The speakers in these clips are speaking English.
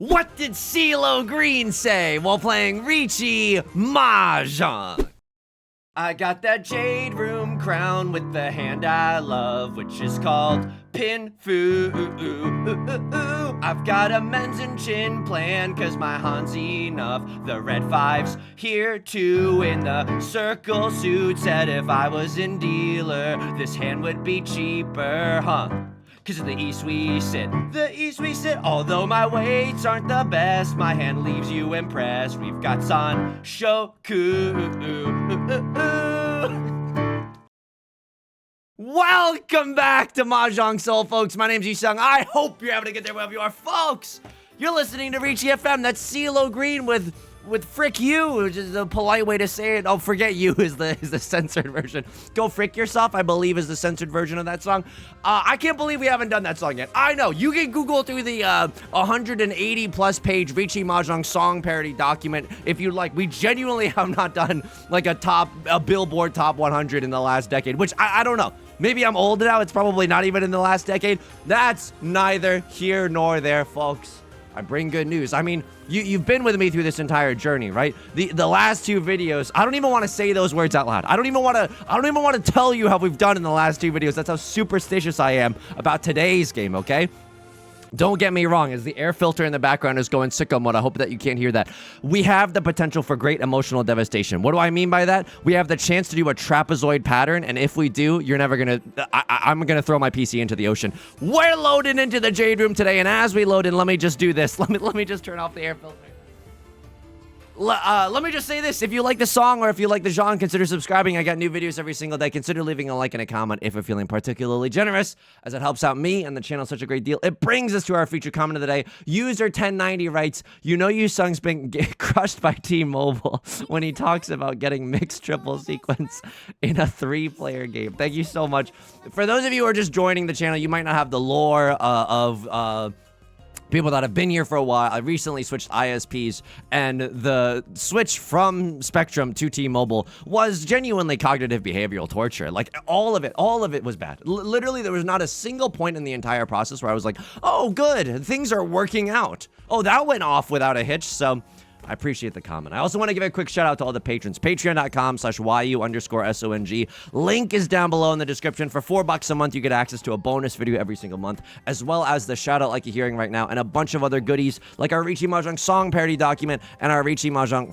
What did CeeLo Green say while playing Riichi Mahjong? I got that Jade Room crown with the hand I love, which is called Pin Fu. I've got a men's and chin plan, cause my hand's enough. The red five's here too in the circle suit. Said if I was in dealer, this hand would be cheaper, huh? Cause in the East we sit, although my weights aren't the best, my hand leaves you impressed. We've got San Shoku. Welcome back to Mahjong Soul, folks. My name's Yusong. I hope you're having a good day wherever you are, folks. You're listening to Riichi FM. That's CeeLo Green with frick you, which is a polite way to say it. Oh, forget you is the censored version. Go frick yourself, I believe, is the censored version of that song. I can't believe we haven't done that song yet. I know, you can Google through the 180 plus page Riichi Mahjong song parody document if you'd like. We genuinely have not done like a Billboard top 100 in the last decade, which I don't know. Maybe I'm old now, it's probably not even in the last decade. That's neither here nor there, folks. I bring good news. I mean, you've been with me through this entire journey, right? The last two videos, I don't even want to say those words out loud. I don't even want to tell you how we've done in the last two videos. That's how superstitious I am about today's game, okay? Don't get me wrong, as the air filter in the background is going sicko mode, I hope that you can't hear that. We have the potential for great emotional devastation. What do I mean by that? We have the chance to do a trapezoid pattern, and if we do, you're never gonna... I'm gonna throw my PC into the ocean. We're loading into the Jade Room today, and as we load in, let me just do this. Let me just turn off the air filter. Let me just say this. If you like the song or if you like the genre, consider subscribing. I got new videos every single day. Consider leaving a like and a comment if you're feeling particularly generous, as it helps out me and the channel such a great deal. It brings us to our featured comment of the day. User 1090 writes, you know Yusong's been crushed by T-Mobile when he talks about getting mixed triple sequence in a 3-player game. Thank you so much. For those of you who are just joining the channel, you might not have the lore of people that have been here for a while. I recently switched ISPs, and the switch from Spectrum to T-Mobile was genuinely cognitive behavioral torture. Like, all of it was bad. Literally, there was not a single point in the entire process where I was like, oh, good, things are working out. Oh, that went off without a hitch, so... I appreciate the comment. I also want to give a quick shout out to all the patrons. Patreon.com/YU_SONG. Link is down below in the description. For $4 a month, you get access to a bonus video every single month, as well as the shout out like you're hearing right now, and a bunch of other goodies like our Riichi Mahjong song parody document and our Riichi Mahjong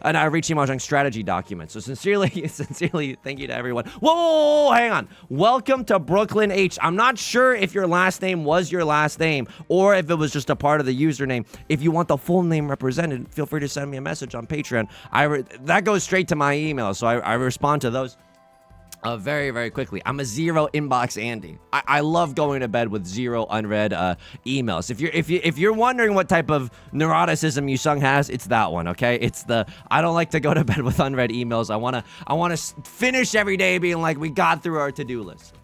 and our Riichi Mahjong strategy document. So sincerely, thank you to everyone. Whoa, hang on. Welcome to Brooklyn H. I'm not sure if your last name was your last name or if it was just a part of the username. If you want the full name represented, feel free to send me a message on Patreon. That goes straight to my email, so I respond to those very, very quickly. I'm a zero inbox Andy. I love going to bed with zero unread emails. If you're wondering what type of neuroticism Yusong has, it's that one, okay? It's the I don't like to go to bed with unread emails. I wanna finish every day being like, we got through our to-do list.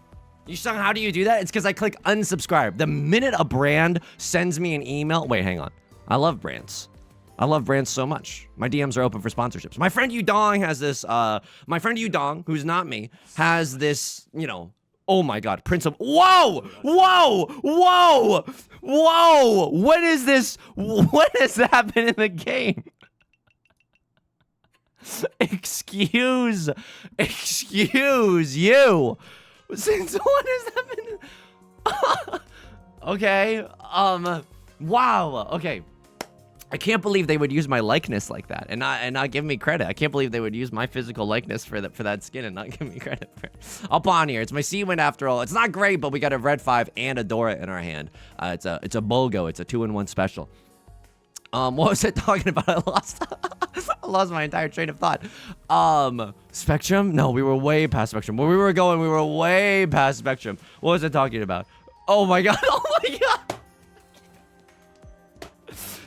Yusong, how do you do that? It's because I click unsubscribe. The minute a brand sends me an email, wait, hang on. I love brands. I love brands so much. My DMs are open for sponsorships. My friend Yudong has this, my friend Yudong, who's not me, has this, you know, oh my god, principle. Whoa! Whoa! Whoa! Whoa! What is this? What has happened in the game? Excuse you. Since when has that been? Okay, wow, okay. I can't believe they would use my likeness like that and not give me credit. I can't believe they would use my physical likeness for that skin and not give me credit for it. I'll pawn here. It's my Sea-Wind after all. It's not great, but we got a red 5 and a Dora in our hand. It's a BOGO. It's a 2-in-1 special. What was I talking about? I lost my entire train of thought. Spectrum? No, we were way past Spectrum. Where we were going, we were way past Spectrum. What was I talking about? Oh my god. Oh my god.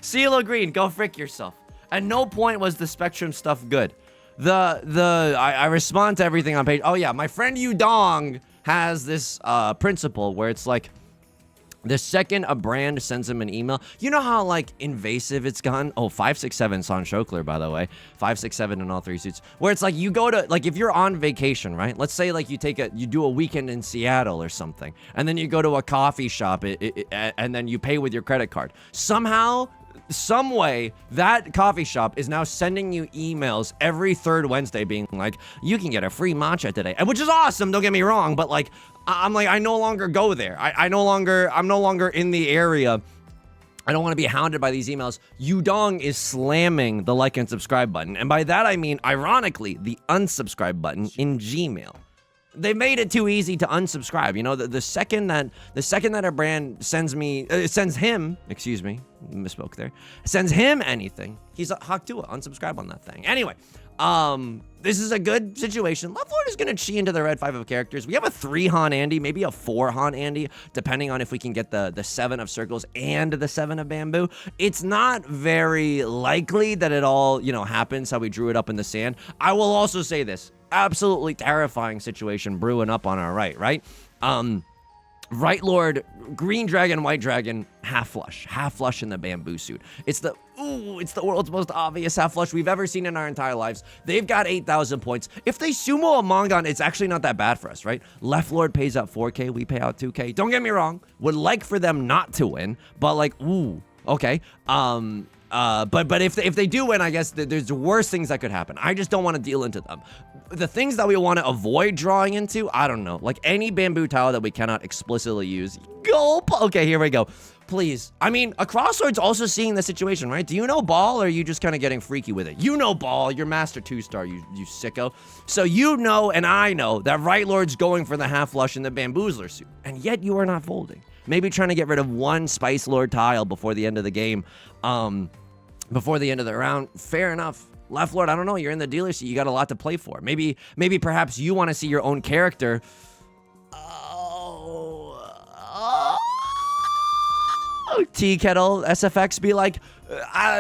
CeeLo Green, go frick yourself. At no point was the Spectrum stuff good. I respond to everything on page. Oh yeah, my friend Yudong has this principle where it's like, the second a brand sends him an email, you know how like invasive it's gone? Oh, 567 San Shokler, by the way. 567 in all 3 suits. Where it's like you go to, like if you're on vacation, right? Let's say like you do a weekend in Seattle or something. And then you go to a coffee shop and then you pay with your credit card. Somehow some way that coffee shop is now sending you emails every third Wednesday being like, you can get a free matcha today, which is awesome, don't get me wrong, but like, I'm like, I no longer go there. I'm no longer in the area. I don't want to be hounded by these emails. Yudong is slamming the like and subscribe button. And by that, I mean, ironically, the unsubscribe button in Gmail. They made it too easy to unsubscribe. You know, the second that a brand sends him anything, he's hawk to it, unsubscribe on that thing. Anyway, this is a good situation. Lovelord is gonna chi into the red 5 of characters. We have a 3 Han Andy, maybe a 4 Han Andy, depending on if we can get the 7 of circles and the 7 of bamboo. It's not very likely that it all, you know, happens how we drew it up in the sand. I will also say this. Absolutely terrifying situation brewing up on our right? Right Lord, green dragon, white dragon, half flush in the bamboo suit. It's the world's most obvious half flush we've ever seen in our entire lives. They've got 8,000 points. If they sumo a Mongon, it's actually not that bad for us, right? Left Lord pays out 4K, we pay out 2K. Don't get me wrong, would like for them not to win, but like, ooh, okay. But if they do win, I guess there's worse things that could happen. I just don't want to deal into them. The things that we want to avoid drawing into, I don't know. Like any bamboo tile that we cannot explicitly use. Gulp. Okay, here we go. Please. I mean, a crossword's also seeing the situation, right? Do you know ball, or are you just kind of getting freaky with it? You know ball. You're Master 2-star, you sicko. So you know, and I know, that Right Lord's going for the half flush in the bamboozler suit. And yet you are not folding. Maybe trying to get rid of one Spice Lord tile before the end of the game. Before the end of the round. Fair enough. Left Lord, I don't know. You're in the dealer seat. You got a lot to play for. Maybe perhaps you want to see your own character. Tea kettle SFX be like,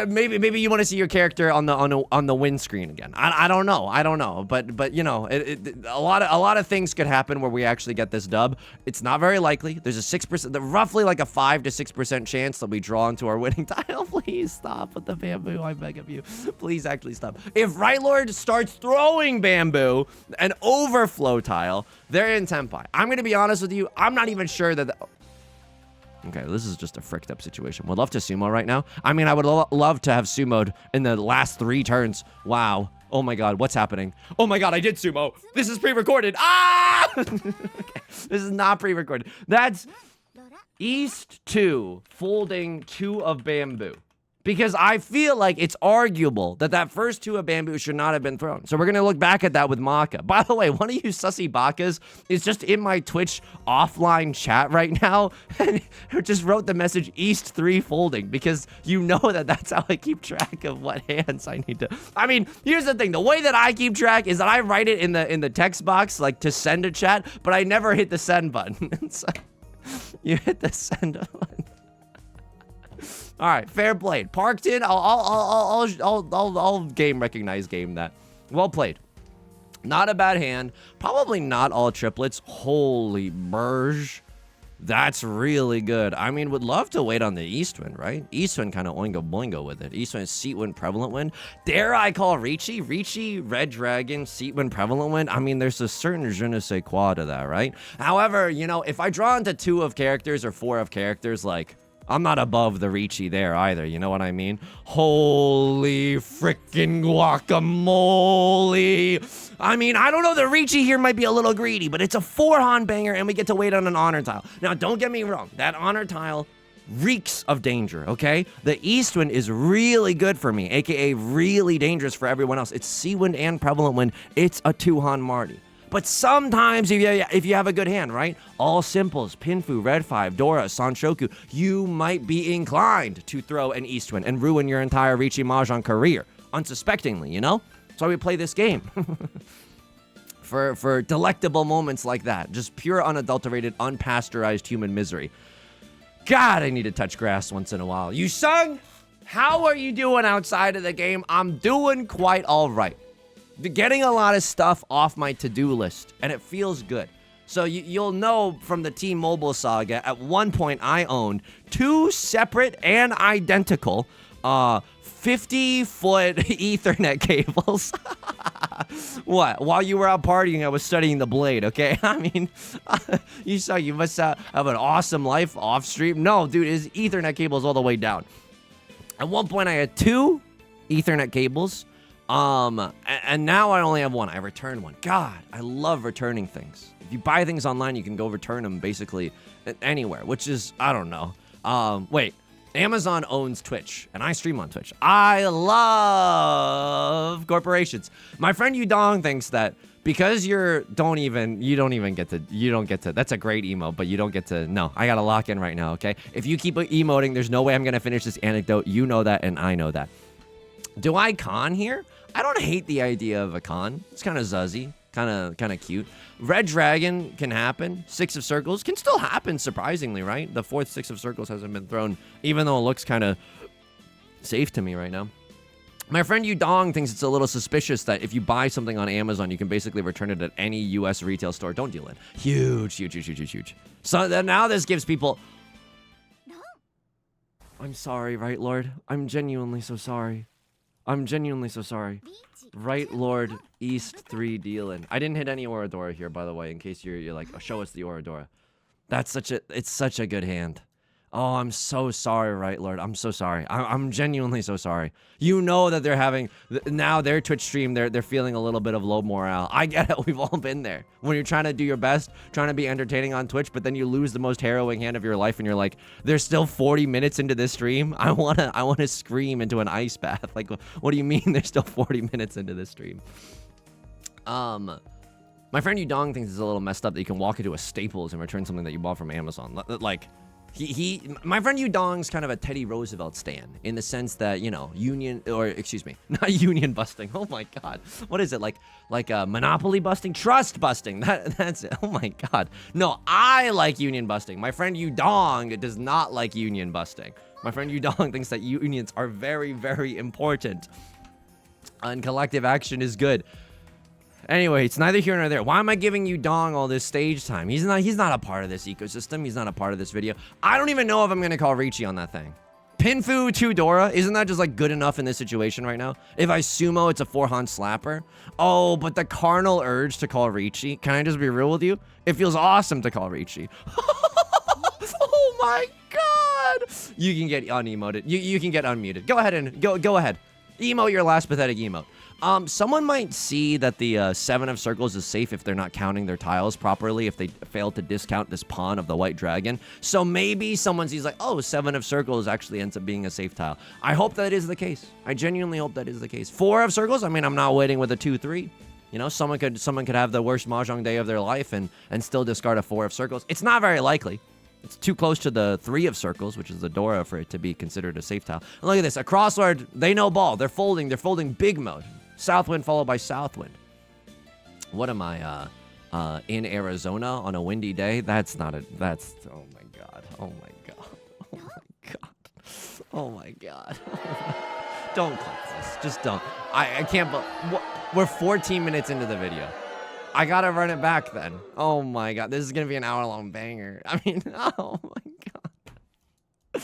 maybe you want to see your character on the windscreen again. I don't know. But you know, a lot of things could happen where we actually get this dub. It's not very likely. There's a 6%, roughly like a 5 to 6% chance that we draw into our winning tile. Please stop with the bamboo. I beg of you. Please actually stop. If Right Lord starts throwing bamboo, an overflow tile, they're in Tenpai. I'm gonna be honest with you. I'm not even sure that. Okay, this is just a fricked up situation. Would love to sumo right now. I mean, I would love to have sumoed in the last 3 turns. Wow. Oh my god, what's happening? Oh my god, I did sumo. This is pre-recorded. Ah! Okay, this is not pre-recorded. That's East 2 folding 2 of bamboo. Because I feel like it's arguable that first 2 of bamboo should not have been thrown. So we're going to look back at that with Maka. By the way, one of you sussy bakas is just in my Twitch offline chat right now and just wrote the message East 3 folding because you know that's how I keep track of what hands I need to. I mean, here's the thing. The way that I keep track is that I write it in the text box like to send a chat, but I never hit the send button. So you hit the send button. All right, fair played. Parked in. I'll game recognize game that. Well played. Not a bad hand. Probably not all triplets. Holy merge. That's really good. I mean, would love to wait on the Eastwind, right? Eastwind kind of oingo boingo with it. Eastwind, Seatwind, Prevalent Wind. Dare I call Riichi? Riichi, Red Dragon, Seatwind, Prevalent Wind. I mean, there's a certain je ne sais quoi to that, right? However, you know, if I draw into 2 of characters or 4 of characters, like, I'm not above the Riichi there either, you know what I mean? Holy frickin' guacamole! I mean, I don't know, the Riichi here might be a little greedy, but it's a 4 Han banger and we get to wait on an honor tile. Now, don't get me wrong, that honor tile reeks of danger, okay? The Eastwind is really good for me, aka really dangerous for everyone else. It's Seawind and Prevalent Wind. It's a 2 Han Marty. But sometimes, if you have a good hand, right? All simples, Pinfu, Red 5, Dora, Sanshoku, you might be inclined to throw an Eastwind and ruin your entire Riichi Mahjong career, unsuspectingly, you know? That's why we play this game. for delectable moments like that. Just pure, unadulterated, unpasteurized human misery. God, I need to touch grass once in a while. Yusong, how are you doing outside of the game? I'm doing quite all right. Getting a lot of stuff off my to-do list, and it feels good. So you'll know from the T-Mobile saga, at one point I owned 2 separate and identical 50-foot Ethernet cables. What? While you were out partying, I was studying the blade, okay? I mean, you must have an awesome life off stream. No, dude, his Ethernet cable's all the way down. At one point, I had 2 Ethernet cables. And now I only have 1. I returned 1. God, I love returning things. If you buy things online, you can go return them basically anywhere, which is, I don't know. Wait, Amazon owns Twitch, and I stream on Twitch. I love corporations. My friend Yudong thinks that because you don't get to, that's a great emote, but you don't get to, no, I gotta lock in right now, okay? If you keep emoting, there's no way I'm gonna finish this anecdote. You know that, and I know that. Do I con here? I don't hate the idea of a con. It's kind of zuzzy, kind of cute. Red Dragon can happen. 6 of Circles can still happen, surprisingly, right? The 4th 6 of Circles hasn't been thrown, even though it looks kind of safe to me right now. My friend Yudong thinks it's a little suspicious that if you buy something on Amazon, you can basically return it at any U.S. retail store. Don't deal in. Huge. So now this gives people... I'm sorry, Right Lord. I'm genuinely so sorry. Right Lord East 3 dealing. I didn't hit any Oradora here, by the way, in case you're like, oh, show us the Oradora. It's such a good hand. Oh, I'm so sorry, Right Lord. I'm so sorry. I'm genuinely so sorry. You know that they're having, now their Twitch stream, they're feeling a little bit of low morale. I get it. We've all been there. When you're trying to do your best, trying to be entertaining on Twitch, but then you lose the most harrowing hand of your life and you're like, there's still 40 minutes into this stream. I wanna scream into an ice bath. Like, what do you mean there's still 40 minutes into this stream? My friend Yudong thinks it's a little messed up that you can walk into a Staples and return something that you bought from Amazon. Like, my friend Yudong's kind of a Teddy Roosevelt stan in the sense that, you know, not union busting. Oh my God. What is it? Like monopoly busting? Trust busting. That's it. Oh my God. No, I like union busting. My friend Yudong does not like union busting. My friend Yudong thinks that unions are very, very important. And collective action is good. Anyway, it's neither here nor there. Why am I giving Yudong all this stage time? He's not a part of this ecosystem. He's not a part of this video. I don't even know if I'm going to call Riichi on that thing. Pinfu 2 Dora, isn't that just like good enough in this situation right now? If I sumo, it's a 4-han slapper. Oh, but the carnal urge to call Riichi, can I just be real with you? It feels awesome to call Riichi. Oh my God. You can get unemoted. You can get unmuted. Go ahead and go ahead. Emote your last pathetic emote. Someone might see that the 7 of Circles is safe if they're not counting their tiles properly, if they fail to discount this pawn of the White Dragon. So maybe someone sees like, oh, 7 of Circles actually ends up being a safe tile. I hope that is the case. I genuinely hope that is the case. 4 of Circles, I mean, I'm not waiting with a 2-3. You know, someone could have the worst Mahjong day of their life and still discard a 4 of Circles. It's not very likely. It's too close to the 3 of Circles, which is the Dora, for it to be considered a safe tile. And look at this. A Crosslord, they know ball. They're folding big mode. Southwind followed by Southwind. What am I, in Arizona on a windy day? Oh my God. Oh my God. Oh my God. Oh my God. Don't click this. Just don't. I can't, we're 14 minutes into the video. I gotta run it back then. Oh my God. This is gonna be an hour-long banger. I mean, oh my God.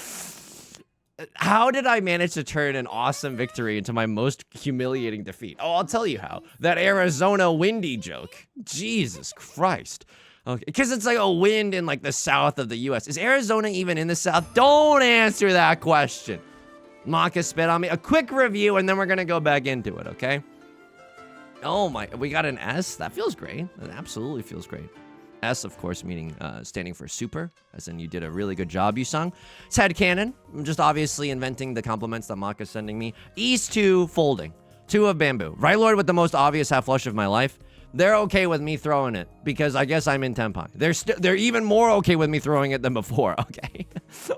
How did I manage to turn an awesome victory into my most humiliating defeat? Oh, I'll tell you how. That Arizona windy joke. Jesus Christ. Okay, because it's like a wind in like the south of the U.S. Is Arizona even in the south? Don't answer that question. Maka spit on me. A quick review, and then we're gonna go back into it, okay? Oh my, we got an S? That feels great. That absolutely feels great. S, of course, meaning standing for super, as in you did a really good job, Yusong. It's headcanon. I'm just obviously inventing the compliments that Maka's sending me. East 2, folding. 2 of bamboo. Right Lord with the most obvious half flush of my life. They're okay with me throwing it, because I guess I'm in Tenpai. They're even more okay with me throwing it than before, okay?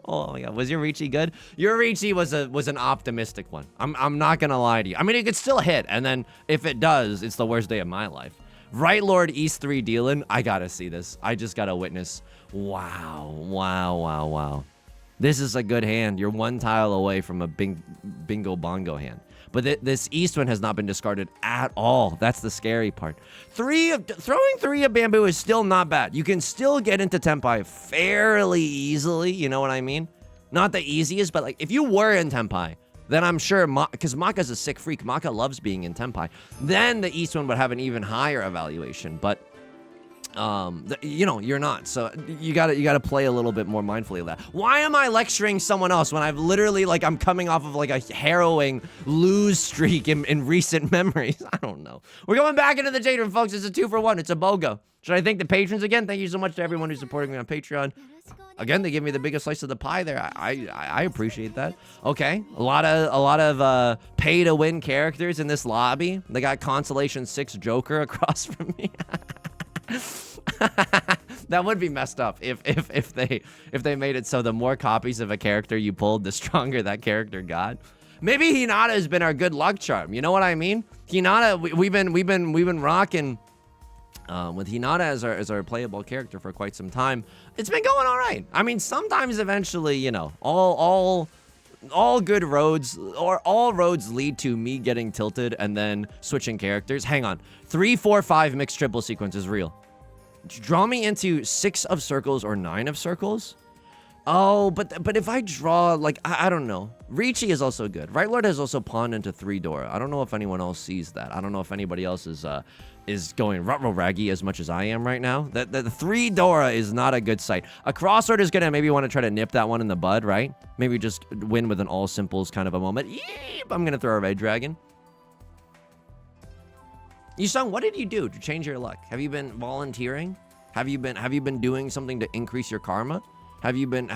Oh my God, was your Riichi good? Your Riichi was an optimistic one. I'm not gonna lie to you. I mean, it could still hit, and then if it does, it's the worst day of my life. Right Lord East 3 dealing. I gotta see this. I just gotta witness. Wow. This is a good hand. You're 1 tile away from a bingo bongo hand. But this East one has not been discarded at all. That's the scary part. Throwing 3 of bamboo is still not bad. You can still get into Tenpai fairly easily. You know what I mean? Not the easiest, but like if you were in Tenpai, then I'm sure, because Maka's a sick freak. Maka loves being in Tenpai. Then the East one would have an even higher evaluation. But You know, you're not. So you gotta play a little bit more mindfully of that. Why am I lecturing someone else when I've literally, like, I'm coming off of like a harrowing lose streak in recent memories? I don't know. We're going back into the Jade Room, folks. It's a 2-for-1. It's a BOGO. Should I thank the patrons again? Thank you so much to everyone who's supporting me on Patreon. Again, they give me the biggest slice of the pie there. I appreciate that. Okay, a lot of pay to win characters in this lobby. They got Constellation 6 Joker across from me. That would be messed up if they made it so the more copies of a character you pulled, the stronger that character got. Maybe Hinata has been our good luck charm. You know what I mean? Hinata, we've been rocking with Hinata as our playable character for quite some time. It's been going all right. I mean, sometimes eventually, you know, all good roads, or all roads lead to me getting tilted and then switching characters. Hang on. 3, 4, 5 mixed triple sequence is real. Draw me into 6 of circles or 9 of circles. Oh, but if I draw, like, I don't know. Riichi is also good. Right Lord has also pawned into 3 Dora. I don't know if anyone else sees that. I don't know if anybody else is going ruggy as much as I am right now. The 3 Dora is not a good sight. A crossword is gonna maybe want to try to nip that one in the bud, right? Maybe just win with an all simples kind of a moment. Yeep, I'm gonna throw a red dragon. Yusong, what did you do to change your luck? Have you been volunteering? Have you been doing something to increase your karma? Have you been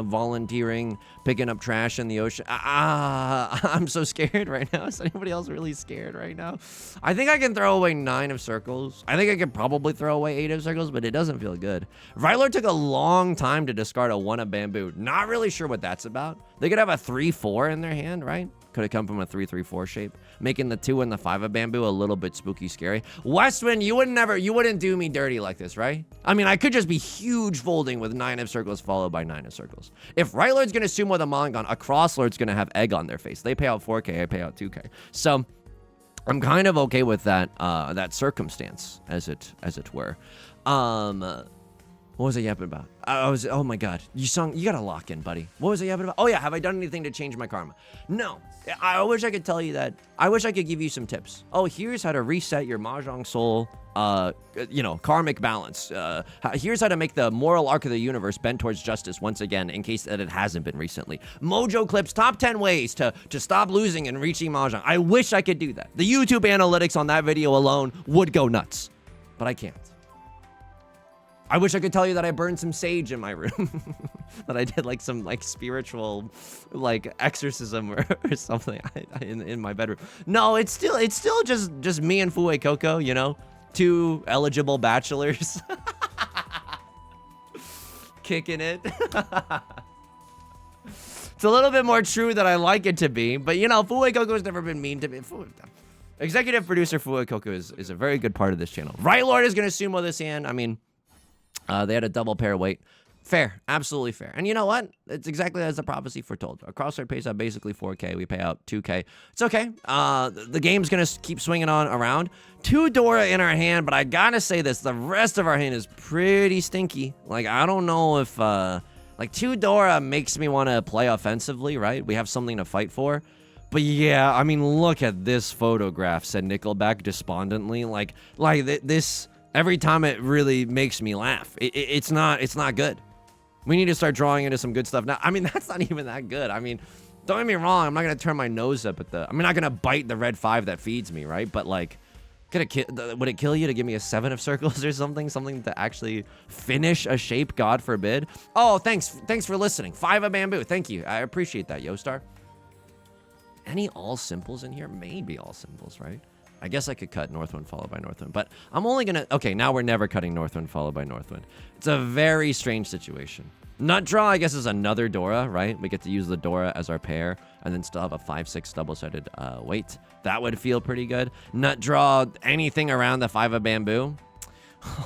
volunteering, picking up trash in the ocean? I'm so scared right now. Is anybody else really scared right now? I think I can throw away 9 of circles. I think I could probably throw away 8 of circles, but it doesn't feel good. Vylor took a long time to discard a 1 of bamboo. Not really sure what that's about. They could have a 3-4 in their hand, right? Could have come from a 3-3-4 shape, making the 2 and the 5 of bamboo a little bit spooky scary. Westwind, you wouldn't do me dirty like this, right? I mean, I could just be huge folding with 9 of circles followed by 9 of circles. If Right Lord's gonna sumo with a Mongon, a Cross Lord's gonna have egg on their face. They pay out 4K, I pay out 2K. So I'm kind of okay with that that circumstance, as it were. What was I yapping about? Oh my god. You gotta lock in, buddy. What was I yapping about? Oh yeah, have I done anything to change my karma? No. I wish I could tell you that. I wish I could give you some tips. Oh, here's how to reset your Mahjong Soul, you know, karmic balance. Here's how to make the moral arc of the universe bend towards justice once again, in case that it hasn't been recently. Mojo Clips, top 10 ways to stop losing in Riichi Mahjong. I wish I could do that. The YouTube analytics on that video alone would go nuts, but I can't. I wish I could tell you that I burned some sage in my room. That I did like some like spiritual like exorcism or something in my bedroom. No, it's still just me and Fue Coco, you know? 2 eligible bachelors. Kicking it. It's a little bit more true than I like it to be, but you know, Fue Coco's never been mean to me. Executive producer Fue Coco is a very good part of this channel. Right Lord is gonna sumo this hand. I mean, they had a double pair weight. Fair, absolutely fair. And you know what? It's exactly as the prophecy foretold. Our crosshair pays out basically 4K. We pay out 2K. It's okay. The game's gonna keep swinging on around. 2 Dora in our hand, but I gotta say this: the rest of our hand is pretty stinky. Like, I don't know if like 2 Dora makes me want to play offensively, right? We have something to fight for. But yeah, I mean, look at this photograph, said Nickelback despondently. Like this. Every time it really makes me laugh. It's not good. We need to start drawing into some good stuff now. I mean, that's not even that good. I mean, don't get me wrong. I'm not gonna turn my nose up at I'm not gonna bite the red 5 that feeds me, right? But like, would it kill you to give me a 7 of circles or something? Something to actually finish a shape, God forbid. Oh, thanks for listening. 5 of bamboo. Thank you. I appreciate that, Yostar. Any all simples in here? Maybe all simples, right? I guess I could cut Northwind followed by Northwind, but I'm only gonna... Okay, now we're never cutting Northwind followed by Northwind. It's a very strange situation. Nut draw, I guess, is another Dora, right? We get to use the Dora as our pair and then still have a 5-6 double-sided weight. That would feel pretty good. Nut draw, anything around the 5 of bamboo.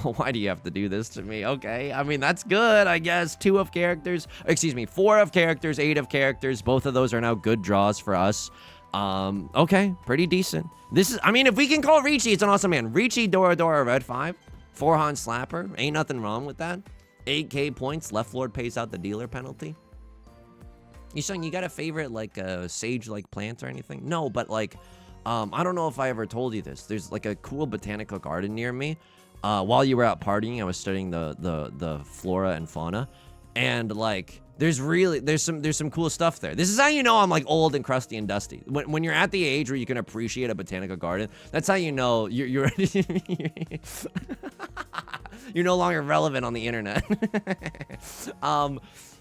Why do you have to do this to me? Okay, I mean, that's good, I guess. 2 of characters. Excuse me, 4 of characters, 8 of characters. Both of those are now good draws for us. Okay, pretty decent. This is, I mean, if we can call Riichi, it's an awesome man. Riichi, Dora, red 5. 4-Han slapper. Ain't nothing wrong with that. 8K points. Left Lord pays out the dealer penalty. Yusong, you got a favorite, like, sage-like plant or anything? No, but, like, I don't know if I ever told you this. There's, like, a cool botanical garden near me. while you were out partying, I was studying the flora and fauna, and like there's some cool stuff there. This is how you know I'm like old and crusty and dusty. When you're at the age where you can appreciate a botanical garden, that's how you know you're you're no longer relevant on the internet.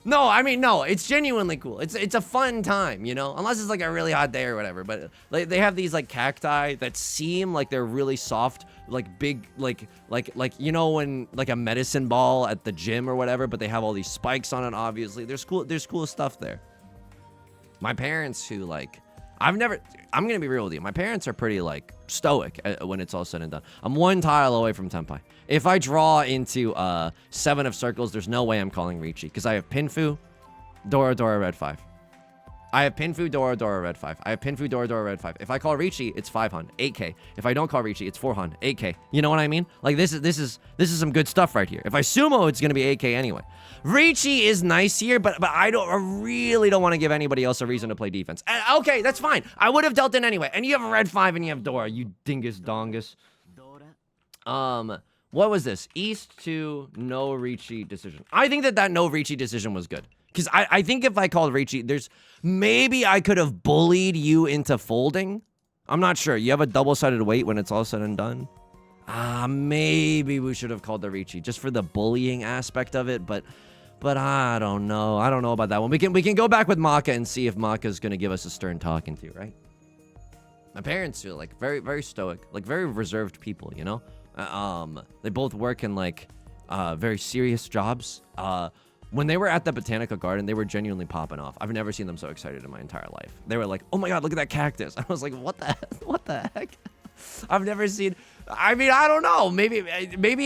No, I mean, no, it's genuinely cool. It's a fun time, you know, unless it's like a really hot day or whatever. But they have these like cacti that seem like they're really soft, like big, like you know, when like a medicine ball at the gym or whatever, but they have all these spikes on it. Obviously, there's cool stuff there. My parents, who like, I'm gonna be real with you. My parents are pretty like stoic when it's all said and done. I'm one tile away from Tenpai. If I draw into 7 of circles, there's no way I'm calling Riichi, because I have Pinfu, Dora Dora Red 5. I have Pinfu, Dora Dora Red 5. I have Pinfu, Dora Dora Red 5. If I call Riichi, it's 500, 8k. If I don't call Riichi, it's 400, 8k. You know what I mean? Like this is some good stuff right here. If I sumo, it's gonna be 8k anyway. Riichi is nice here, but I really don't want to give anybody else a reason to play defense. Okay, that's fine. I would have dealt in anyway. And you have a Red 5 and you have Dora, you dingus dongus. What was this? East to no Riichi decision. I think that no Riichi decision was good. Because I think if I called Riichi, maybe I could have bullied you into folding. I'm not sure. You have a double-sided weight when it's all said and done. Maybe we should have called the Riichi just for the bullying aspect of it, but I don't know. I don't know about that one. We can go back with Maka and see if Maka's gonna give us a stern talking to, right? My parents feel like very, very stoic, like very reserved people, you know? They both work in like very serious jobs. When they were at the botanical garden, they were genuinely popping off. I've never seen them so excited in my entire life. They were like, "Oh my god, look at that cactus!" I was like, "What the heck?" I've never seen. I mean, I don't know. Maybe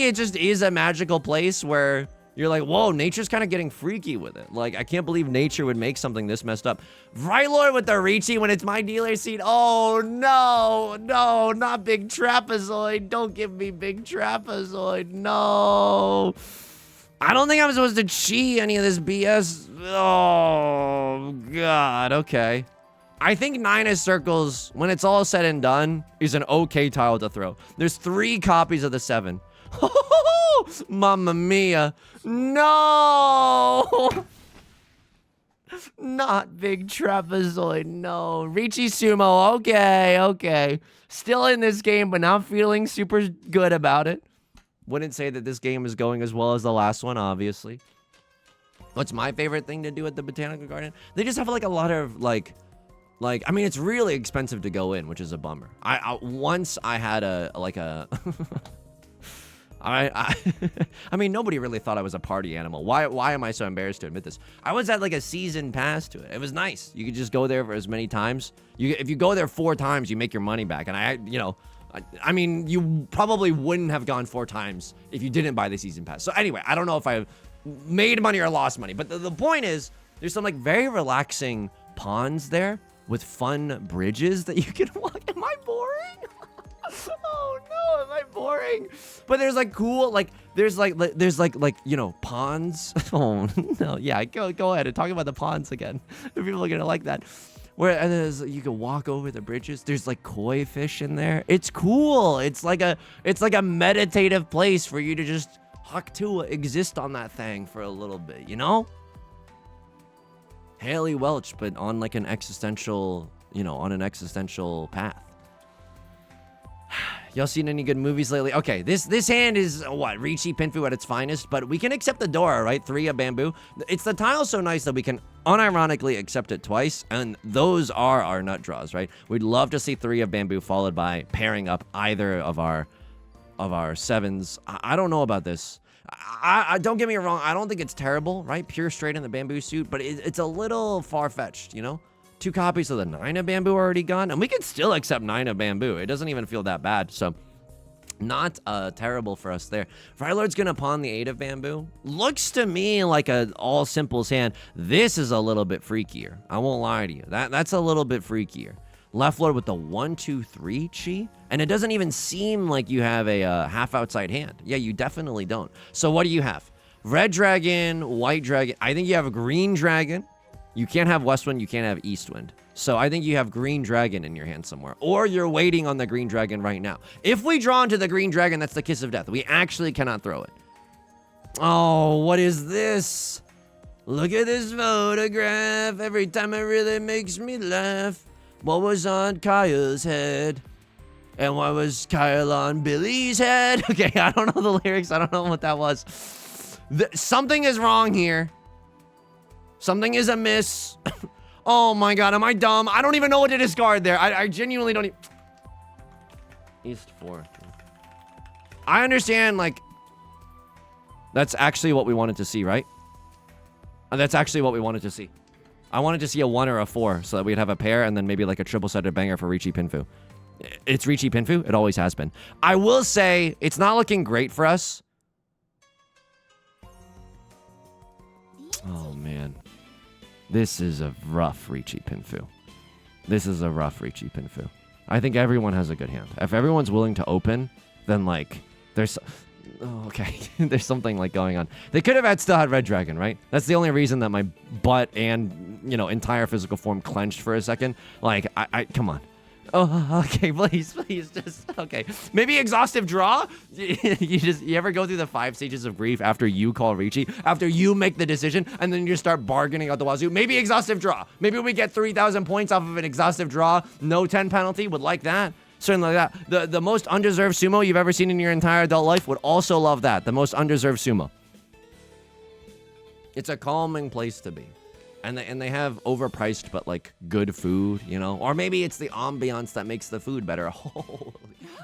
it just is a magical place where you're like, "Whoa, nature's kind of getting freaky with it." Like, I can't believe nature would make something this messed up. Right, Lord, with the Riichi when it's my dealer seat. Oh no, not big trapezoid. Don't give me big trapezoid. No. I don't think I'm supposed to chi any of this BS. Oh, God. Okay. I think 9 of circles, when it's all said and done, is an okay tile to throw. There's 3 copies of the 7. Mamma mia. No. Not big trapezoid. No. Riichi sumo. Okay. Still in this game, but not feeling super good about it. Wouldn't say that this game is going as well as the last one, obviously. What's my favorite thing to do at the botanical garden? They just have like a lot of like I mean, it's really expensive to go in, which is a bummer. Once I had I mean, nobody really thought I was a party animal. Why am I so embarrassed to admit this? I was at like a season pass to it. It was nice. You could just go there for as many times. If you go there 4 times, you make your money back. And I mean, you probably wouldn't have gone 4 times if you didn't buy the season pass. So anyway, I don't know if I made money or lost money. But the point is, there's some like very relaxing ponds there with fun bridges that you can walk. Am I boring? Oh no, am I boring? But there's like cool, like there's you know, ponds. Oh no, yeah, go ahead and talk about the ponds again. If people are gonna like that. And you can walk over the bridges. There's like koi fish in there. It's cool. It's like a meditative place for you to just exist on that thing for a little bit, you know? Haley Welch, but on like an existential, on an existential path. Y'all seen any good movies lately? Okay, this hand is what? Riichi Pinfu at its finest, but we can accept the Dora, right? 3 of bamboo. It's the tile so nice that we can unironically accept it twice, and those are our nut draws, right? We'd love to see 3 of bamboo followed by pairing up either of our 7s. I don't know about this. I don't get me wrong, I don't think it's terrible, right? Pure straight in the bamboo suit, but it's a little far-fetched, 2 copies of the 9 of bamboo already gone, and we can still accept 9 of bamboo. It doesn't even feel that bad, so not terrible for us there. Frylord's gonna pawn the 8 of bamboo. Looks to me like a all simples hand. This is a little bit freakier. I won't lie to you. That's a little bit freakier. Left Lord with the 1, 2, 3 chi, and it doesn't even seem like you have a half outside hand. Yeah, you definitely don't. So what do you have? Red dragon, white dragon. I think you have a green dragon. You can't have west wind, you can't have east wind. So I think you have green dragon in your hand somewhere. Or you're waiting on the green dragon right now. If we draw into the green dragon, that's the kiss of death. We actually cannot throw it. Oh, what is this? Look at this photograph. Every time it really makes me laugh. What was on Kyle's head? And what was Kyle on Billy's head? Okay, I don't know the lyrics. I don't know what that was. Something is wrong here. Something is amiss. Oh my god, am I dumb? I don't even know what to discard there. I genuinely don't even... East 4. I understand, like... That's actually what we wanted to see, right? That's actually what we wanted to see. I wanted to see a 1 or a 4 so that we'd have a pair and then maybe like a triple-sided banger for Riichi Pinfu. It's Riichi Pinfu. It always has been. I will say, it's not looking great for us. Oh, man. This is a rough Riichi Pinfu. This is a rough Riichi Pinfu. I think everyone has a good hand. If everyone's willing to open, then, like, there's... Oh, okay. There's something, like, going on. They could have still had Red Dragon, right? That's the only reason that my butt and, you know, entire physical form clenched for a second. Like, come on. Oh, okay, please, just, okay. Maybe exhaustive draw? You ever go through the 5 stages of grief after you call Riichi, after you make the decision, and then you just start bargaining out the wazoo? Maybe exhaustive draw. Maybe we get 3,000 points off of an exhaustive draw, no 10 penalty, would like that. Certainly like that. The most undeserved sumo you've ever seen in your entire adult life would also love that. The most undeserved sumo. It's a calming place to be. And they have overpriced but like good food, you know? Or maybe it's the ambiance that makes the food better.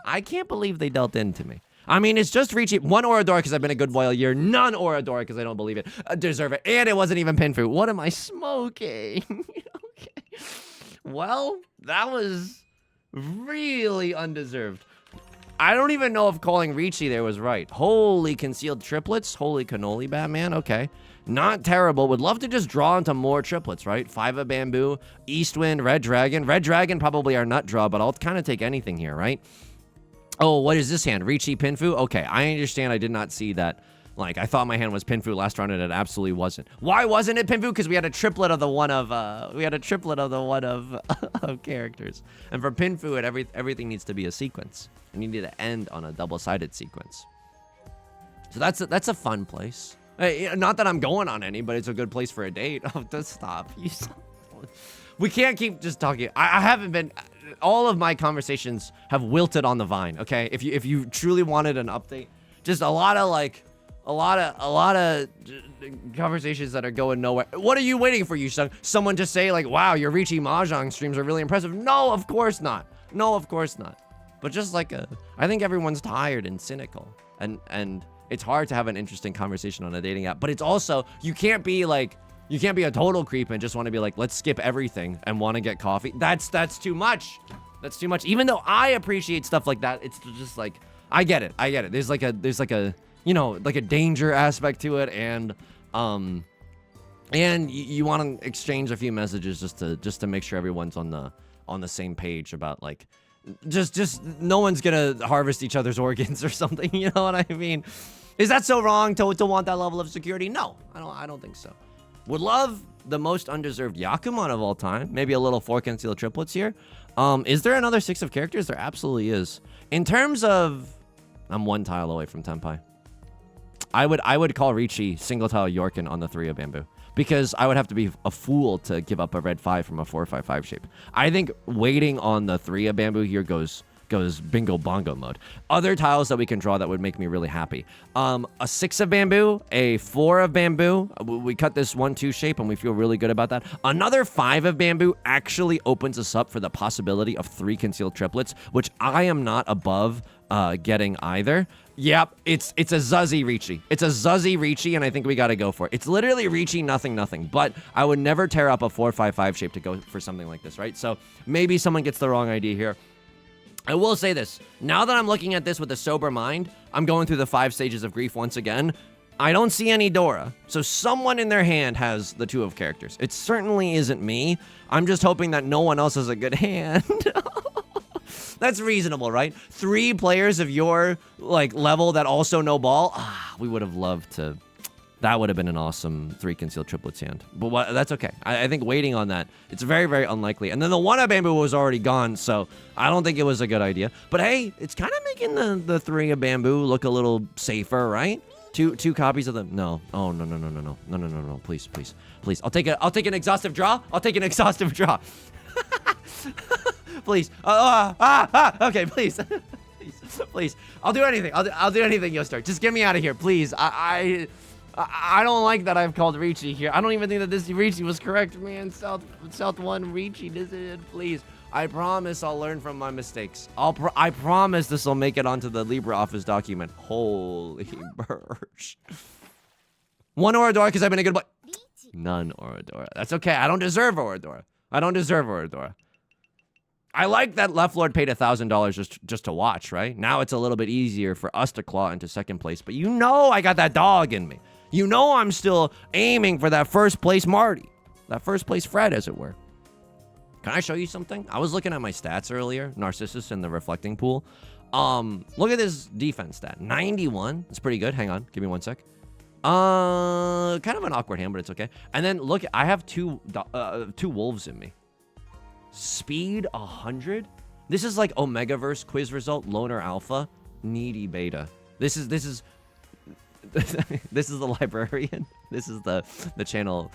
I can't believe they dealt into me. I mean, it's just Riichi. 1 Oradora because I've been a good boy all year. None Oradora because I don't believe it. Deserve it. And it wasn't even Pinfu. What am I smoking? Okay. Well, that was really undeserved. I don't even know if calling Riichi there was right. Holy concealed triplets. Holy cannoli, Batman. Okay. Not terrible. Would love to just draw into more triplets, right? 5 of bamboo, east wind, red dragon. Red dragon probably our nut draw, but I'll kind of take anything here, right? Oh, what is this hand? Riichi Pinfu? Okay, I understand. I did not see that. Like, I thought my hand was Pinfu last round, and it absolutely wasn't. Why wasn't it Pinfu? Because we had a triplet of the one of, of characters. And for Pinfu, everything needs to be a sequence. And you need to end on a double-sided sequence. So that's a fun place. Not that I'm going on any, but it's a good place for a date. Oh, just stop. We can't keep just talking. I haven't been... All of my conversations have wilted on the vine, okay? If you truly wanted an update, just a lot of conversations that are going nowhere. What are you waiting for, Yusong? Someone to say, like, wow, your Riichi Mahjong streams are really impressive. No, of course not. No, of course not. But just like I think everyone's tired and cynical. And it's hard to have an interesting conversation on a dating app. But it's also, you can't be a total creep and just want to be like, let's skip everything and want to get coffee. That's too much. That's too much. Even though I appreciate stuff like that, it's just like, I get it. There's like a, you know, like a danger aspect to it, and you want to exchange a few messages just to make sure everyone's on the same page about, like, just no one's gonna harvest each other's organs or something. You know what I mean? Is that so wrong to want that level of security? No, I don't think so. Would love the most undeserved Yakuman of all time. Maybe a little 4 concealed triplets here. Is there another 6 of characters? There absolutely is. In terms of, I'm 1 tile away from Tenpai. I would call Riichi single tile Yorkin on the 3 of bamboo, because I would have to be a fool to give up a red 5 from a 4/5/5 shape. I think waiting on the 3 of bamboo here goes bingo bongo mode. Other tiles that we can draw that would make me really happy. A 6 of bamboo, a 4 of bamboo. We cut this 1-2 shape and we feel really good about that. Another 5 of bamboo actually opens us up for the possibility of 3 concealed triplets, which I am not above getting either. Yep, it's a Zuzzy Riichi. It's a Zuzzy Riichi, and I think we gotta go for it. It's literally Riichi, nothing. But I would never tear up a 4/5/5 shape to go for something like this, right? So maybe someone gets the wrong idea here. I will say this. Now that I'm looking at this with a sober mind, I'm going through the 5 stages of grief once again. I don't see any Dora. So someone in their hand has the 2 of characters. It certainly isn't me. I'm just hoping that no one else has a good hand. That's reasonable, right? 3 players of your, like, level that also know ball. We would have loved to That would have been an awesome 3 concealed triplets hand. But that's okay. I think waiting on that, it's very, very unlikely. And then the 1-up bamboo was already gone, so I don't think it was a good idea. But hey, it's kind of making the 3-up bamboo look a little safer, right? Two copies of them. No. Oh, no. Please. I'll take an exhaustive draw. Please. Okay, please. Please. I'll do anything. I'll do anything, Yostar. Just get me out of here, please. I don't like that I've called Riichi here. I don't even think that this Riichi was correct, man. South 1 Riichi, this is it, please. I promise I'll learn from my mistakes. I promise this will make it onto the LibreOffice document. Holy birch. 1 Oradora because I've been a good boy. None Oradora. That's okay. I don't deserve Oradora. I like that Left Lord paid $1,000 just to watch, right? Now it's a little bit easier for us to claw into 2nd place, but you know I got that dog in me. You know I'm still aiming for that 1st place Marty. That 1st place Fred, as it were. Can I show you something? I was looking at my stats earlier, Narcissus in the reflecting pool. Look at this defense stat, 91. It's pretty good. Hang on, give me 1 sec. Kind of an awkward hand, but it's okay. And then look, I have two wolves in me. Speed 100. This is like Omegaverse quiz result, loner alpha, needy beta. This is this is the librarian. This is the channel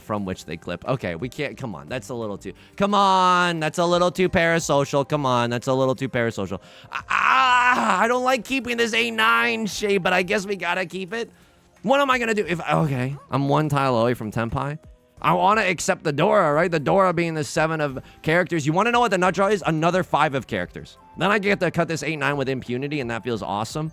from which they clip. Okay, we can't. Come on, that's a little too. Come on, that's a little too parasocial. Come on, that's a little too parasocial. I don't like keeping this A9 shape, but I guess we gotta keep it. What am I gonna do if? Okay, I'm 1 tile away from Tenpai. I want to accept the Dora, right? The Dora being the 7 of characters. You want to know what the nut draw is? Another 5 of characters. Then I get to cut this 8-9 with impunity, and that feels awesome.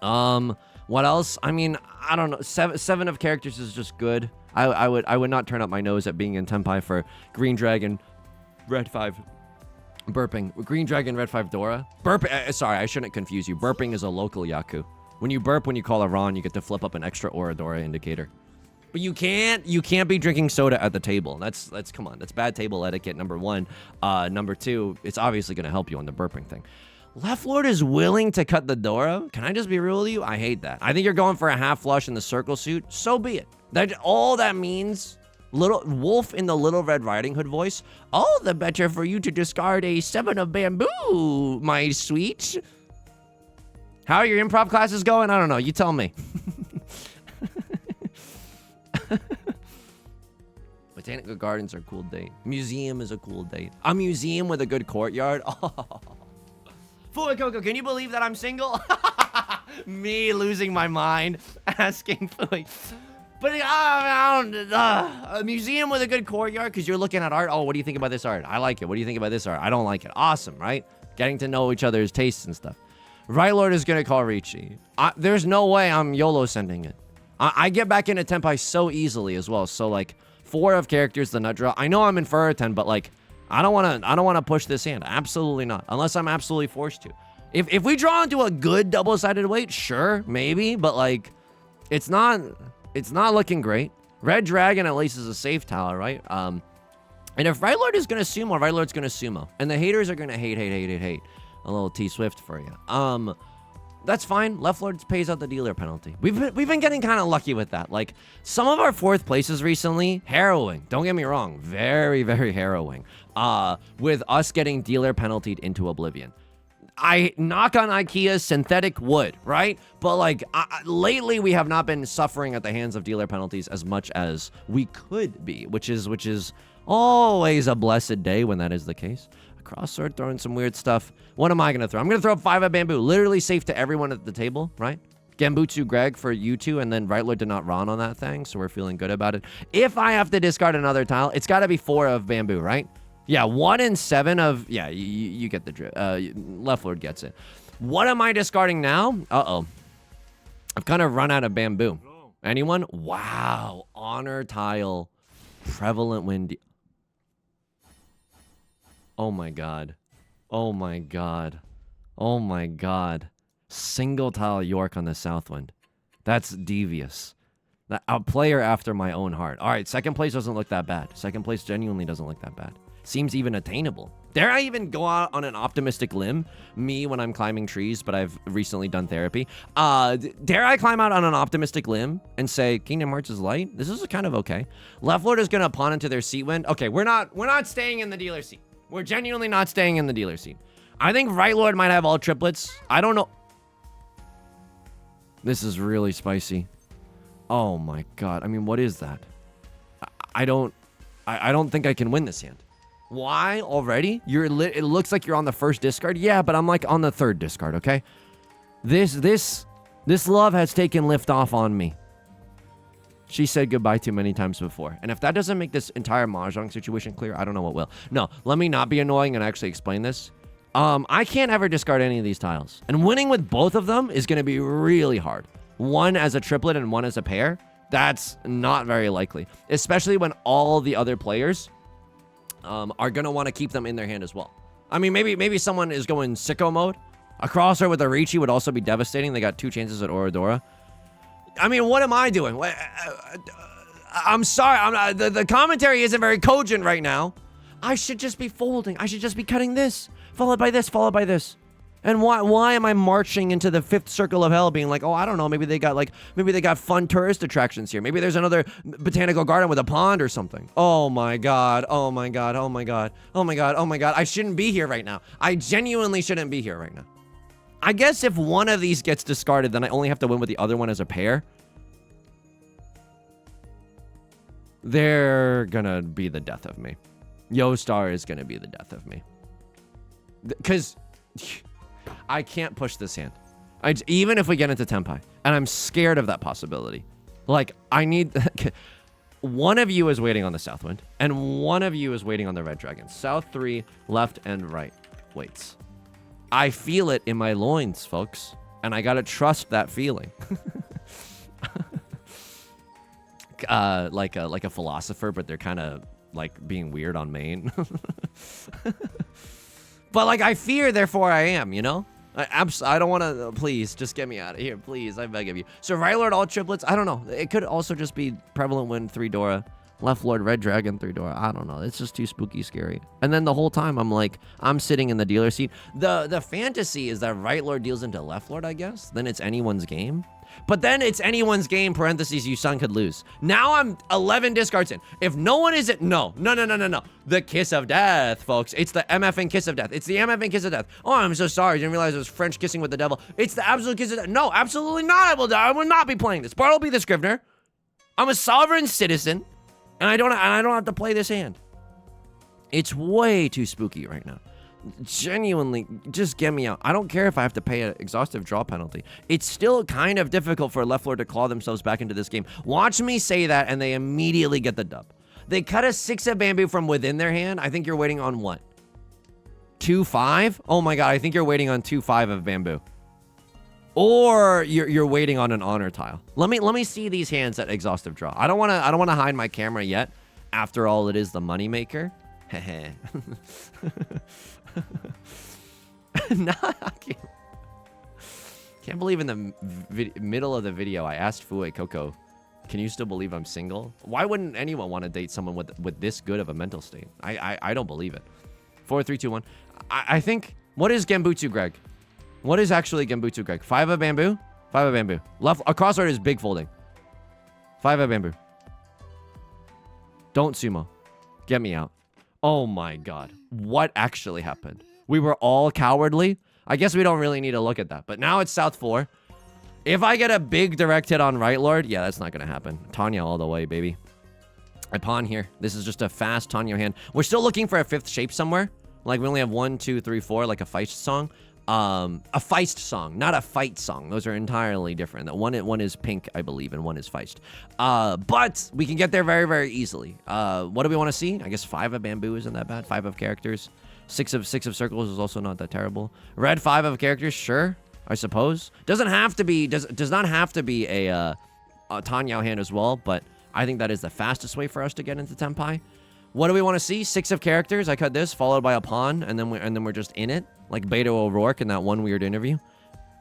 What else? I mean, I don't know. 7 of characters is just good. I would not turn up my nose at being in Tenpai for Green Dragon, Red 5, burping. Green Dragon, Red 5 Dora. Sorry, I shouldn't confuse you. Burping is a local Yaku. When you burp, when you call a Ron, you get to flip up an extra Oradora indicator. But you can't be drinking soda at the table. That's come on. That's bad table etiquette, number 1. Number 2, it's obviously going to help you on the burping thing. Left Lord is willing to cut the Dora. Can I just be real with you? I hate that. I think you're going for a half flush in the circle suit. So be it. All that means, little Wolf in the Little Red Riding Hood voice. All the better for you to discard a 7 of bamboo, my sweet. How are your improv classes going? I don't know. You tell me. Botanical gardens are a cool date. Museum is a cool date. A museum with a good courtyard. Oh. Fui Coco, can you believe that I'm single? Me losing my mind, asking Fui. But a museum with a good courtyard because you're looking at art. Oh, what do you think about this art? I like it. What do you think about this art? I don't like it. Awesome, right? Getting to know each other's tastes and stuff. Right Lord is going to call Riichi. There's no way I'm YOLO sending it. I get back into Tenpai so easily as well. So like 4 of characters, the nut draw. I know I'm in Furiten, but like I don't want to push this hand. Absolutely not. Unless I'm absolutely forced to. If we draw into a good double-sided weight, sure, maybe, but like it's not looking great. Red Dragon at least is a safe tile, right? And if Right Lord is going to sumo, Right Lord's going to sumo. And the haters are going to hate. A little T-Swift for you. That's fine. Left Lord pays out the dealer penalty. We've been getting kind of lucky with that. Like, some of our 4th places recently, harrowing. Don't get me wrong. Very, very harrowing. With us getting dealer penaltied into oblivion. I knock on IKEA's synthetic wood, right? But, like, lately we have not been suffering at the hands of dealer penalties as much as we could be, which is always a blessed day when that is the case. Cross-sword, throwing some weird stuff. What am I going to throw? I'm going to throw up 5 of bamboo. Literally safe to everyone at the table, right? Gambutsu Greg for you 2, and then Right Lord did not run on that thing, so we're feeling good about it. If I have to discard another tile, it's got to be 4 of bamboo, right? Yeah, 1 and 7 of... Yeah, you get the drift. Left Lord gets it. What am I discarding now? Uh-oh. I've kind of run out of bamboo. Anyone? Wow. Honor tile. Prevalent wind... Oh my god. Oh my god. Oh my god. Single tile York on the Southwind. That's devious. A player after my own heart. Alright, 2nd place doesn't look that bad. 2nd place genuinely doesn't look that bad. seems even attainable. Dare I even go out on an optimistic limb? Me when I'm climbing trees, but I've recently done therapy. Dare I climb out on an optimistic limb and say Kingdom Hearts is light? This is kind of okay. Left Lord is gonna pawn into their seat wind. Okay, we're not staying in the dealer seat. We're genuinely not staying in the dealer seat. I think Right Lord might have all triplets. I don't know. This is really spicy. Oh my god. I mean, what is that? I don't think I can win this hand. Why already? It looks like you're on the first discard. Yeah, but I'm like on the third discard, okay? This love has taken lift off on me. She said goodbye too many times before. And if that doesn't make this entire Mahjong situation clear, I don't know what will. No, let me not be annoying and actually explain this. I can't ever discard any of these tiles. And winning with both of them is going to be really hard. One as a triplet and one as a pair. That's not very likely. Especially when all the other players are going to want to keep them in their hand as well. I mean, maybe someone is going sicko mode. A crosser with a Riichi would also be devastating. They got 2 chances at Orodora. I mean, what am I doing? I'm sorry. The commentary isn't very cogent right now. I should just be folding. I should just be cutting this, followed by this, followed by this. And why am I marching into the 5th circle of hell being like, oh, I don't know, maybe they got fun tourist attractions here. Maybe there's another botanical garden with a pond or something. Oh my god. Oh my god. Oh my god. Oh my god. Oh my god. I shouldn't be here right now. I genuinely shouldn't be here right now. I guess if one of these gets discarded, then I only have to win with the other one as a pair. They're gonna be the death of me. Yo-Star is gonna be the death of me. Because I can't push this hand. Even if we get into Tenpai. And I'm scared of that possibility. Like, I need... one of you is waiting on the South Wind. And one of you is waiting on the Red Dragon. South 3, left and right waits. I feel it in my loins, folks. And I gotta trust that feeling. Like a philosopher, but they're kind of like being weird on main. But like I fear, therefore I am, you know? I don't want to, please, just get me out of here, please, I beg of you. So Right Lord all triplets, I don't know. It could also just be Prevalent Wind 3 Dora, Left Lord Red Dragon 3 Dora, I don't know. It's just too spooky scary. And then the whole time I'm like, I'm sitting in the dealer seat. The fantasy is that Right Lord deals into Left Lord, I guess. Then it's anyone's game. But then it's anyone's game, parentheses, Yusong could lose. Now I'm 11 discards in. If no one is it, no. The kiss of death, folks. It's the MFing kiss of death. It's the MFing kiss of death. Oh, I'm so sorry. I didn't realize it was French kissing with the devil. It's the absolute kiss of death. No, absolutely not. I will not be playing this. Bart will be the Scrivener. I'm a sovereign citizen, and I don't have to play this hand. It's way too spooky right now. Genuinely, just get me out. I don't care if I have to pay an exhaustive draw penalty. It's still kind of difficult for Left Lord to claw themselves back into this game. Watch me say that, and they immediately get the dub. They cut a 6 of bamboo from within their hand. I think you're waiting on what? 2-5? Oh my god, I think you're waiting on 2-5 of bamboo. Or you're waiting on an honor tile. Let me see these hands at exhaustive draw. I don't wanna hide my camera yet. After all, it is the moneymaker. Heh. Nah, can't believe in the middle of the video I asked Fue Coco, can you still believe I'm single? Why wouldn't anyone want to date someone with this good of a mental state? I don't believe it. 4, 3, 2, 1. I think, what is Gembutsu, Greg? What is actually Gembutsu, Greg? 5 of bamboo? 5 of bamboo. Left, a crossroad is big folding. 5 of bamboo. Don't sumo. Get me out. Oh my god. What actually happened? We were all cowardly? I guess we don't really need to look at that. But now it's South 4. If I get a big direct hit on Right Lord, yeah, that's not going to happen. Tanya all the way, baby. I pawn here. This is just a fast Tanya hand. We're still looking for a 5th shape somewhere. Like, we only have 1, 2, 3, 4, like a Feist song. A Feist song, not a fight song. Those are entirely different. One is pink, I believe, and one is Feist. But we can get there very, very easily. What do we want to see? I guess 5 of bamboo isn't that bad. 5 of characters. 6 of circles is also not that terrible. Red 5 of characters, sure, I suppose. Doesn't have to be. Does not have to be a Tanyao hand as well. But I think that is the fastest way for us to get into Tenpai. What do we want to see? 6 of characters. I cut this, followed by a pawn, and then we're just in it, like Beto O'Rourke in that one weird interview.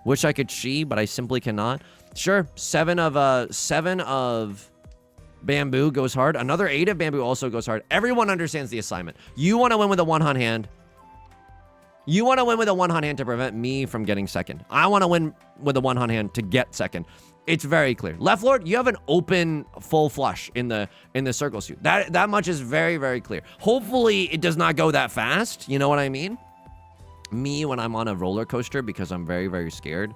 Wish I could chi, but I simply cannot. Sure, 7 of Bamboo goes hard. Another 8 of Bamboo also goes hard. Everyone understands the assignment. You want to win with a 1-hon hand. You want to win with a 1-hon hand to prevent me from getting second. I want to win with a 1-hon hand to get second. It's very clear. Left Lord, you have an open full flush in the circle suit. That much is very, very clear. Hopefully it does not go that fast. You know what I mean? Me when I'm on a roller coaster because I'm very, very scared.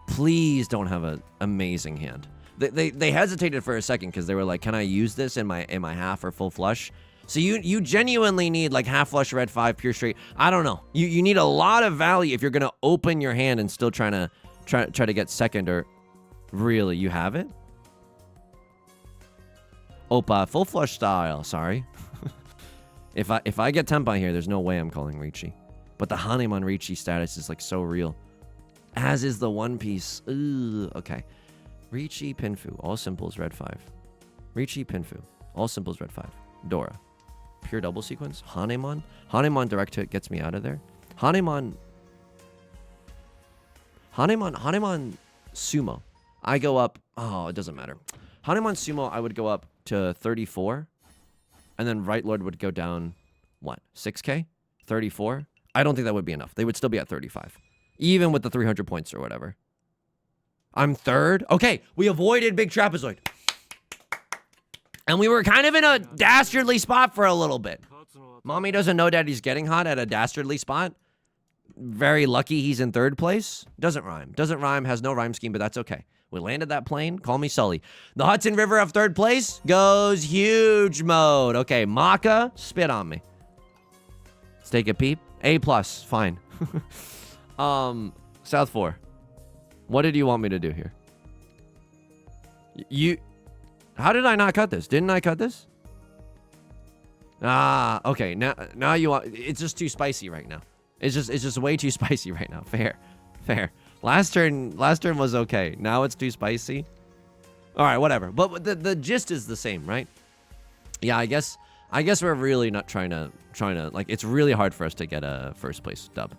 Please don't have an amazing hand. They hesitated for a second because they were like, can I use this in my half or full flush? So you genuinely need like half flush red 5 pure straight. I don't know. You need a lot of value if you're gonna open your hand and still try to get second. Or really, you have it? Oppa, full flush style. Sorry. if I get Tenpai here, there's no way I'm calling Riichi. But the Hanemon Riichi status is like so real. As is the One Piece. Ooh, okay. Riichi Pinfu, all simples red 5. Riichi Pinfu, all simples red 5. Dora. Pure double sequence. Hanemon. Hanemon direct hit gets me out of there. Hanemon Sumo. I go up. Oh, it doesn't matter. Hanemon Sumo, I would go up to 34. And then Right Lord would go down, what, 6K? 34? I don't think that would be enough. They would still be at 35. Even with the 300 points or whatever. I'm third. Okay, we avoided Big Trapezoid. And we were kind of in a dastardly spot for a little bit. Mommy doesn't know Daddy's getting hot at a dastardly spot. Very lucky he's in third place. Doesn't rhyme. Doesn't rhyme, has no rhyme scheme, but that's okay. We landed that plane. Call me Sully. The Hudson River of third place goes huge mode. Okay, Maka, spit on me. Let's take a peep. A+, fine. South 4. What did you want me to do here? How did I not cut this? Didn't I cut this? Ah, okay. Now you want. It's just too spicy right now. It's just way too spicy right now. Fair. Last turn was okay. Now it's too spicy. All right, whatever. But the gist is the same, right? Yeah, I guess we're really not trying to like. It's really hard for us to get a first place dub.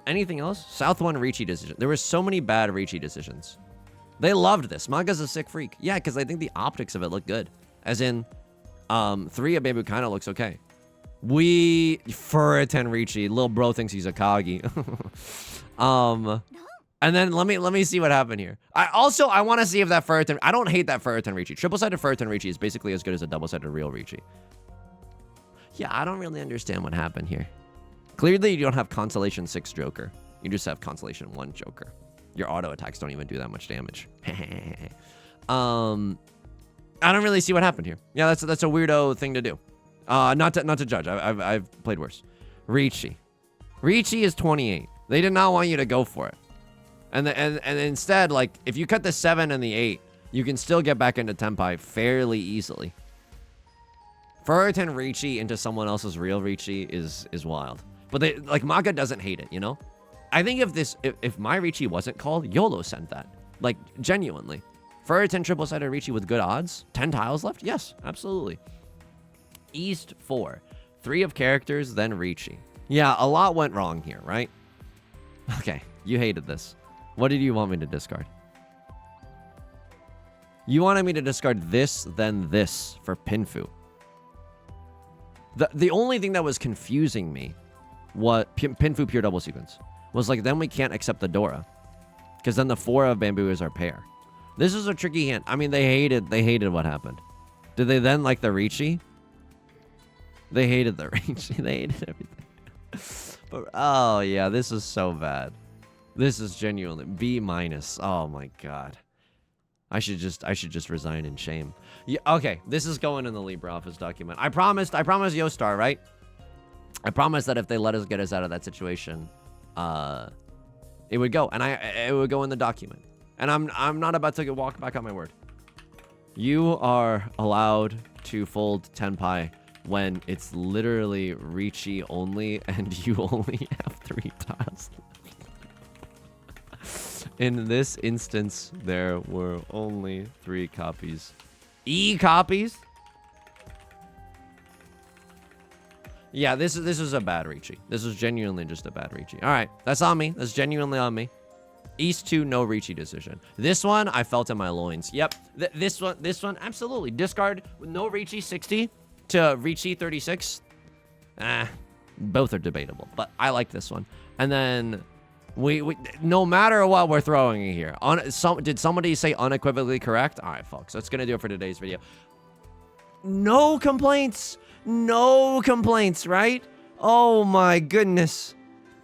Anything else? South 1 Riichi decision. There were so many bad Riichi decisions. They loved this. Manga's a sick freak. Yeah, because I think the optics of it look good. As in, 3 of Bamboo kind of looks okay. Furiten Riichi. Little bro thinks he's Akagi. And then let me see what happened here. I want to see if that Furiten. I don't hate that Furiten Riichi. Triple-sided Furiten Riichi is basically as good as a double-sided real Riichi. Yeah, I don't really understand what happened here. Clearly, you don't have Constellation 6 Joker. You just have Constellation 1 Joker. Your auto attacks don't even do that much damage. I don't really see what happened here. Yeah, that's a weirdo thing to do. Not to judge. I've played worse. Riichi is 28. They did not want you to go for it. And instead, like, if you cut the 7 and the 8, you can still get back into Tenpai fairly easily. Furiten Riichi into someone else's real Riichi is wild. But Maka doesn't hate it, you know? I think if my Riichi wasn't called, YOLO sent that. Like, genuinely. Furiten triple-sided Riichi with good odds? 10 tiles left? Yes, absolutely. East 4. 3 of characters, then Riichi. Yeah, a lot went wrong here, right? Okay, you hated this. What did you want me to discard? You wanted me to discard this, then this for Pinfu. The only thing that was confusing me, what Pinfu pure double sequence, was like, then we can't accept the Dora. Because then the 4 of Bamboo is our pair. This is a tricky hand. I mean, they hated what happened. Did they then like the Riichi? They hated the Riichi. They hated everything. But, oh, yeah, this is so bad. This is genuinely B-. Oh, my God. I should just resign in shame. Yeah, okay, this is going in the LibreOffice document. I promised Yostar, right? I promised that if they let us get us out of that situation, it would go, and it would go in the document. And I'm not about to walk back on my word. You are allowed to fold Tenpai when it's literally Riichi only, and you only have 3 tiles left. In this instance, there were only 3 copies. E-copies? Yeah, this is a bad Riichi. This is genuinely just a bad Riichi. All right, that's on me. That's genuinely on me. East 2, no Riichi decision. This one, I felt in my loins. Yep. This one, absolutely. Discard with no Riichi 60 to Riichi 36. Both are debatable, but I like this one. And then we no matter what we're throwing in here. Did somebody say unequivocally correct? All right, folks. That's going to do it for today's video. No complaints. No complaints, right? Oh my goodness.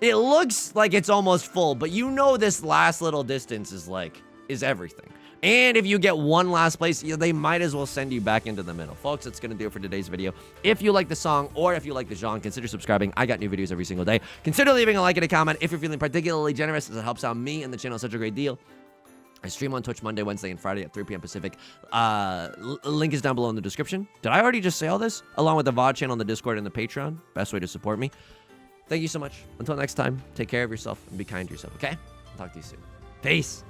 It looks like it's almost full, but you know this last little distance is everything. And if you get one last place, they might as well send you back into the middle. Folks, that's going to do it for today's video. If you like the song or if you like the genre, consider subscribing. I got new videos every single day. Consider leaving a like and a comment if you're feeling particularly generous, as it helps out me and the channel such a great deal. I stream on Twitch Monday, Wednesday, and Friday at 3 p.m. Pacific. Link is down below in the description. Did I already just say all this? Along with the VOD channel, the Discord, and the Patreon. Best way to support me. Thank you so much. Until next time, take care of yourself and be kind to yourself, okay? I'll talk to you soon. Peace.